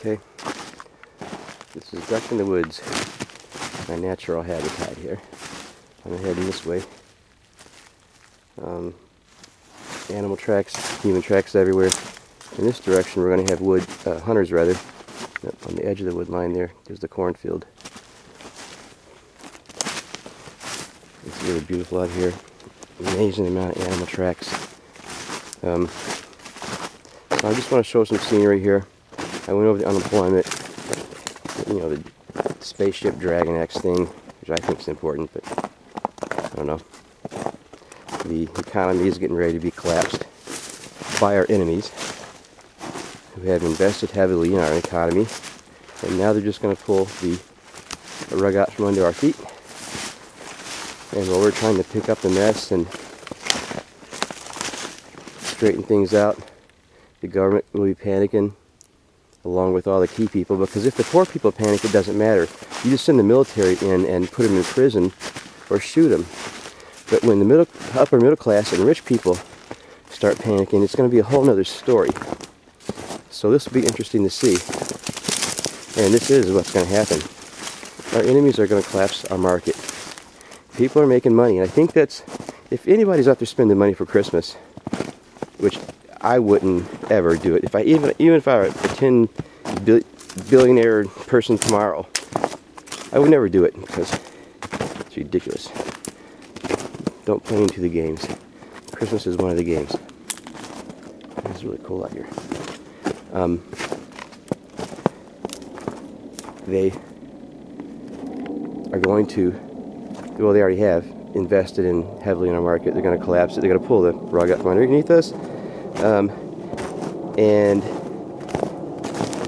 Okay, this is duck in the woods, my natural habitat here. I'm heading this way. Animal tracks, human tracks everywhere. In this direction we're going to have wood, hunters rather. On the edge of the wood line there's the cornfield. It's really beautiful out here. Amazing amount of animal tracks. So I just want to show some scenery here. I went over the unemployment, you know, the spaceship Dragon X thing, which I think is important, but I don't know. The economy is getting ready to be collapsed by our enemies, who have invested heavily in our economy, and now they're just going to pull the rug out from under our feet. And while we're trying to pick up the mess and straighten things out, the government will be panicking along with all the key people, because if the poor people panic, it doesn't matter. You just send the military in and put them in prison or shoot them. But when the upper middle class and rich people start panicking, it's going to be a whole other story. So this will be interesting to see. And this is what's going to happen. Our enemies are going to collapse our market. People are making money, and I think that's, if anybody's out there spending money for Christmas, which I wouldn't ever do it. If I even if I were a 10 billionaire person tomorrow, I would never do it because it's ridiculous. Don't play into the games. Christmas is one of the games. It's really cool out here. They are going to, well, they already have invested heavily in our market. They're going to collapse it. They're going to pull the rug out from underneath us. And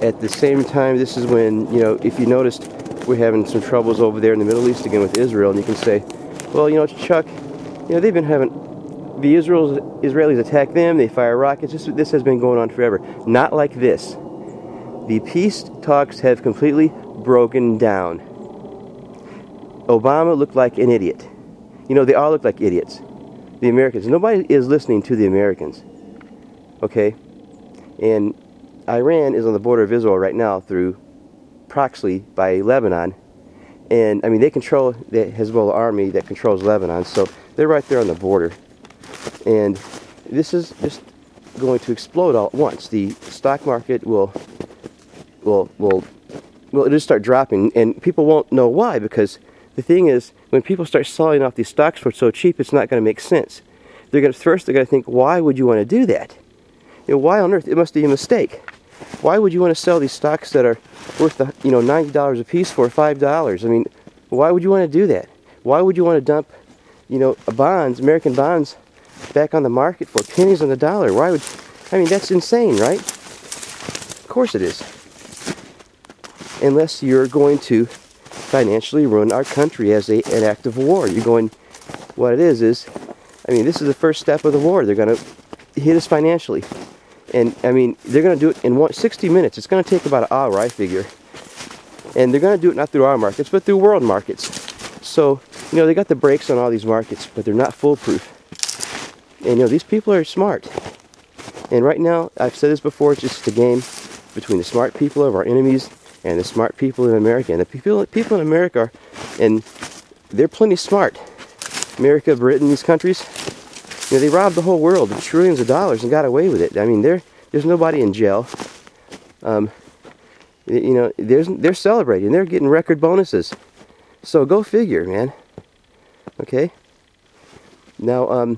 at the same time, this is when, you know, if you noticed, we're having some troubles over there in the Middle East again with Israel, and you can say, well, you know, Chuck, you know, they've been having, the Israelis attack them, they fire rockets. This has been going on forever. Not like this. The peace talks have completely broken down. Obama looked like an idiot. You know, they all look like idiots. The Americans. Nobody is listening to the Americans. Okay? And Iran is on the border of Israel right now through proxy by Lebanon. And, I mean, they control the Hezbollah army that controls Lebanon. So they're right there on the border. And this is just going to explode all at once. The stock market will it'll just start dropping, and people won't know why, because the thing is, when people start selling off these stocks for so cheap, it's not going to make sense. They're going to think, why would you want to do that? You know, why on earth? It must be a mistake. Why would you want to sell these stocks that are worth, you know, $90 a piece for $5? I mean, why would you want to do that? Why would you want to dump, you know, bonds, American bonds, back on the market for pennies on the dollar? Why would? I mean, that's insane, right? Of course it is. Unless you're going to financially ruin our country as an act of war. You're going, what it is, I mean, this is the first step of the war. They're going to hit us financially. And, I mean, they're going to do it in 60 minutes. It's going to take about an hour, I figure. And they're going to do it not through our markets, but through world markets. So, you know, they got the brakes on all these markets, but they're not foolproof. And, you know, these people are smart. And right now, I've said this before, it's just a game between the smart people of our enemies and the smart people in America. And the people in America are, and they're plenty smart. America, Britain, these countries, you know, they robbed the whole world of trillions of dollars and got away with it. I mean, there's nobody in jail. You know, they're celebrating. They're getting record bonuses. So go figure, man. Okay? Now,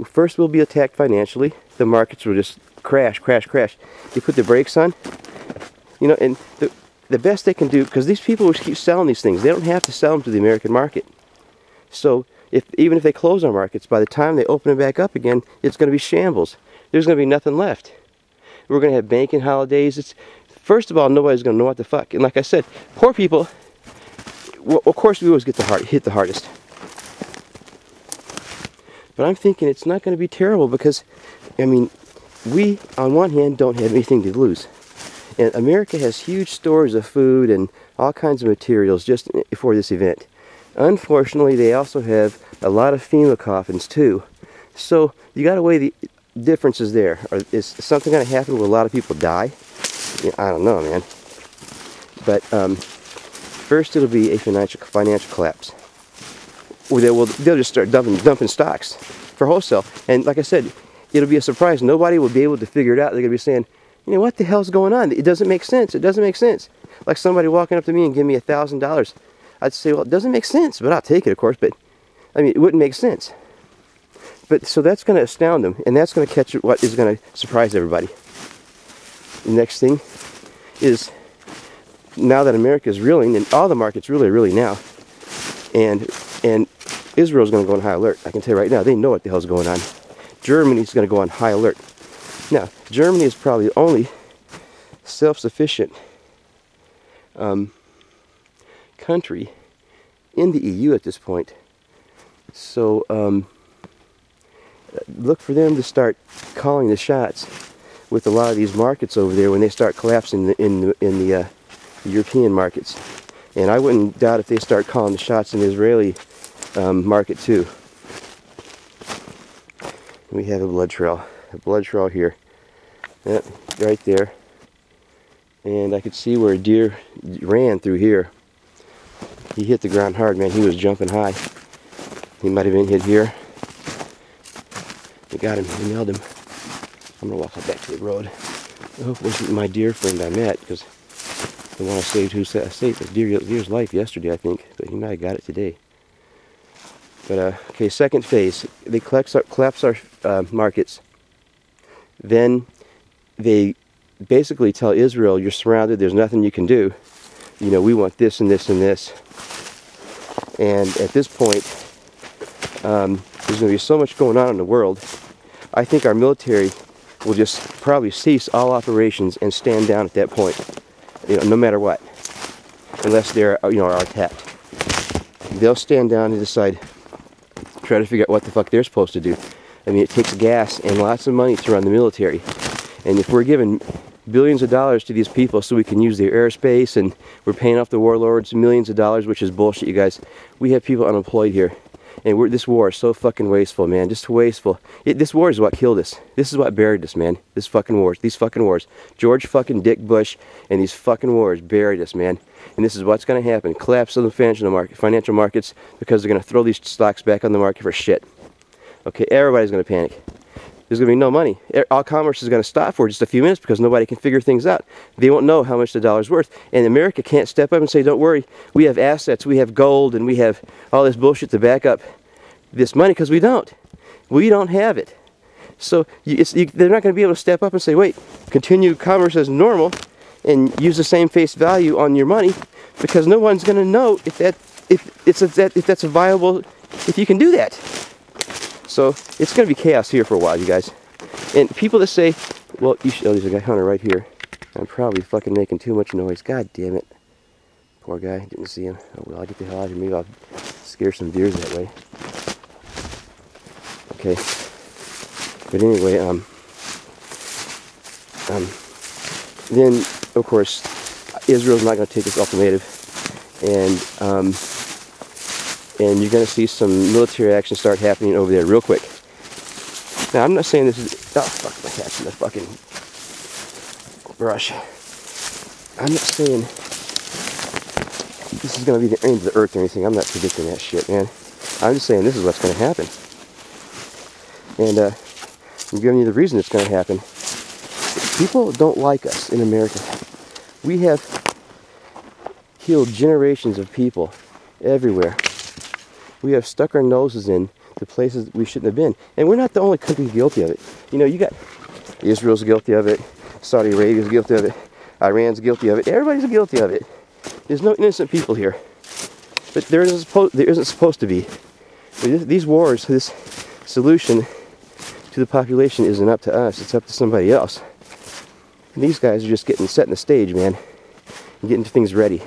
first we'll be attacked financially. The markets will just crash, crash, crash. You put the brakes on, you know, and the best they can do, because these people will keep selling these things. They don't have to sell them to the American market. So even if they close our markets, by the time they open it back up again, it's going to be shambles. There's going to be nothing left. We're going to have banking holidays. First of all, nobody's going to know what the fuck. And like I said, poor people, well, of course we always get hit the hardest. But I'm thinking it's not going to be terrible because, I mean, we, on one hand, don't have anything to lose. And America has huge stores of food and all kinds of materials just for this event. Unfortunately, they also have a lot of FEMA coffins too. So you got to weigh the differences there. Is something going to happen where a lot of people die? Yeah, I don't know, man. But first it'll be a financial collapse. Or they'll just start dumping stocks for wholesale. And like I said, it'll be a surprise. Nobody will be able to figure it out. They're going to be saying, you know, what the hell's going on? It doesn't make sense. It doesn't make sense. Like somebody walking up to me and giving me $1,000. I'd say, well, it doesn't make sense, but I'll take it, of course. But, I mean, it wouldn't make sense. But, so that's going to astound them. And that's going to catch what is going to surprise everybody. The next thing is, now that America is reeling, and all the markets really now, and Israel's going to go on high alert. I can tell you right now, they know what the hell's going on. Germany's going to go on high alert. Now, Germany is probably the only self-sufficient country in the EU at this point. So, look for them to start calling the shots with a lot of these markets over there when they start collapsing in the European markets. And I wouldn't doubt if they start calling the shots in the Israeli market too. We have a blood trail here. Yep, right there. And I could see where a deer ran through here. He hit the ground hard, man. He was jumping high. He might have been hit here. We got him. We nailed him. I'm going to walk back to the road. I hope it wasn't my deer friend I met, because the one I saved the deer's life yesterday, I think. But he might have got it today. But, okay, second phase. They collapse our markets. Then they basically tell Israel, you're surrounded, there's nothing you can do. You know, we want this and this and this. And at this point, there's going to be so much going on in the world. I think our military will just probably cease all operations and stand down at that point. You know, no matter what. Unless they're, you know, are attacked. They'll stand down and decide, try to figure out what the fuck they're supposed to do. I mean, it takes gas and lots of money to run the military. And if we're giving billions of dollars to these people so we can use their airspace, and we're paying off the warlords millions of dollars, which is bullshit, you guys. We have people unemployed here. And this war is so fucking wasteful, man. Just wasteful. This war is what killed us. This is what buried us, man. These fucking wars. George fucking Dick Bush and these fucking wars buried us, man. And this is what's going to happen. Collapse of the financial markets, because they're going to throw these stocks back on the market for shit. Okay, everybody's going to panic. There's going to be no money. All commerce is going to stop for just a few minutes because nobody can figure things out. They won't know how much the dollar's worth. And America can't step up and say, don't worry, we have assets, we have gold, and we have all this bullshit to back up this money, because we don't. We don't have it. So they're not going to be able to step up and say, wait, continue commerce as normal and use the same face value on your money, because no one's going to know if that's a viable, if you can do that. So it's going to be chaos here for a while, you guys. And people that say, well, you should, oh, there's a guy hunter right here. I'm probably fucking making too much noise. God damn it. Poor guy, didn't see him. Oh well, I'll get the hell out of here. Maybe I'll scare some deers that way. Okay. But anyway, then of course Israel's not going to take this ultimatum, and you're going to see some military action start happening over there real quick. Now, I'm not saying this is... Oh, fuck, my cat's in the fucking brush. I'm not saying this is going to be the end of the earth or anything. I'm not predicting that shit, man. I'm just saying this is what's going to happen. And I'm giving you the reason it's going to happen. People don't like us in America. We have killed generations of people everywhere. We have stuck our noses in to places we shouldn't have been. And we're not the only country guilty of it. You know, you got Israel's guilty of it, Saudi Arabia's guilty of it, Iran's guilty of it, everybody's guilty of it. There's no innocent people here. But there isn't supposed to be. These wars, this solution to the population isn't up to us, it's up to somebody else. And these guys are just setting the stage, man, and getting things ready.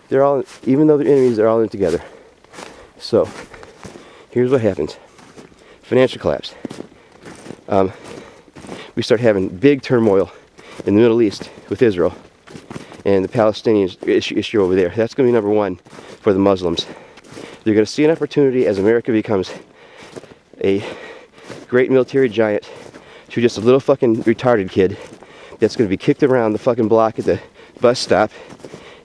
They're all, even though they're enemies, they're all in together. So, here's what happens. Financial collapse. We start having big turmoil in the Middle East with Israel and the Palestinian issue over there. That's going to be number one for the Muslims. They're going to see an opportunity as America becomes a great military giant to just a little fucking retarded kid that's going to be kicked around the fucking block at the bus stop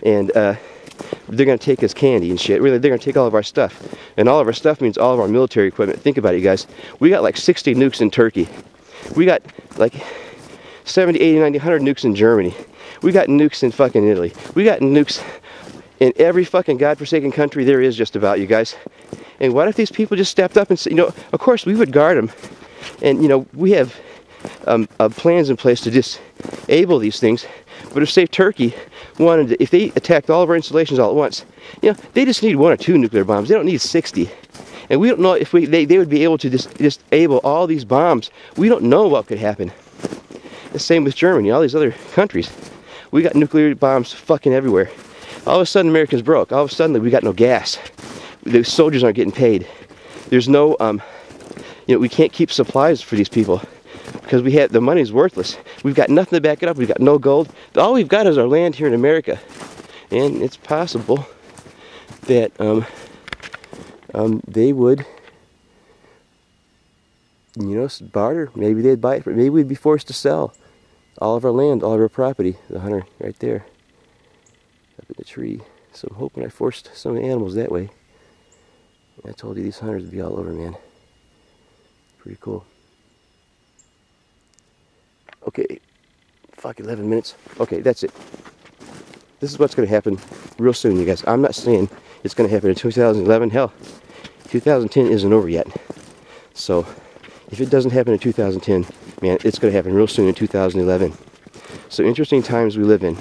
and they're going to take us candy and shit. Really, they're going to take all of our stuff. And all of our stuff means all of our military equipment. Think about it, you guys. We got like 60 nukes in Turkey. We got like 70, 80, 90, 100 nukes in Germany. We got nukes in fucking Italy. We got nukes in every fucking godforsaken country there is just about, you guys. And what if these people just stepped up and said, you know, of course we would guard them. And, you know, we have plans in place to disable these things. But if, say, Turkey wanted to, if they attacked all of our installations all at once, you know, they just need 1 or 2 nuclear bombs. They don't need 60. And we don't know if they would be able to disable all these bombs. We don't know what could happen. The same with Germany, all these other countries. We got nuclear bombs fucking everywhere. All of a sudden, America's broke. All of a sudden, we got no gas. The soldiers aren't getting paid. There's no, you know, we can't keep supplies for these people because the money's worthless. We've got nothing to back it up. We've got no gold. All we've got is our land here in America, and it's possible that they would, you know, barter. Maybe they'd buy it. Maybe we'd be forced to sell all of our land, all of our property. The hunter right there, up in the tree. So I'm hoping I forced some of the animals that way. I told you these hunters would be all over, man. Pretty cool. Okay, fuck, 11 minutes. Okay, that's it. This is what's going to happen real soon, you guys. I'm not saying it's going to happen in 2011. Hell, 2010 isn't over yet. So, if it doesn't happen in 2010, man, it's going to happen real soon in 2011. So, interesting times we live in.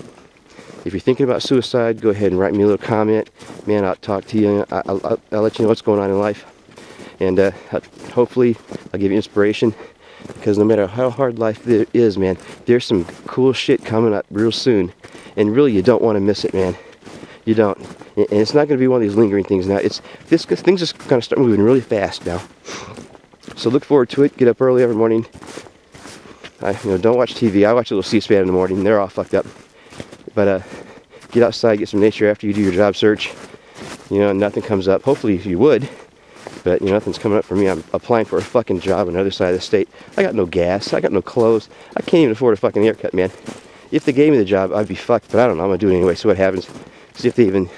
If you're thinking about suicide, go ahead and write me a little comment. Man, I'll talk to you. I'll let you know what's going on in life. And hopefully, I'll give you inspiration. Because no matter how hard life is, man, there's some cool shit coming up real soon. And really, you don't want to miss it, man. You don't. And it's not going to be one of these lingering things now. Things just going to start moving really fast now. So look forward to it. Get up early every morning. Don't watch TV. I watch a little C-SPAN in the morning. They're all fucked up. But get outside, get some nature after you do your job search. You know, nothing comes up. Hopefully you would. But, you know, nothing's coming up for me. I'm applying for a fucking job on the other side of the state. I got no gas. I got no clothes. I can't even afford a fucking haircut, man. If they gave me the job, I'd be fucked. But I don't know. I'm going to do it anyway. See what happens. See if they even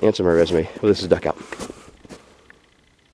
answer my resume. Well, this is Duck out.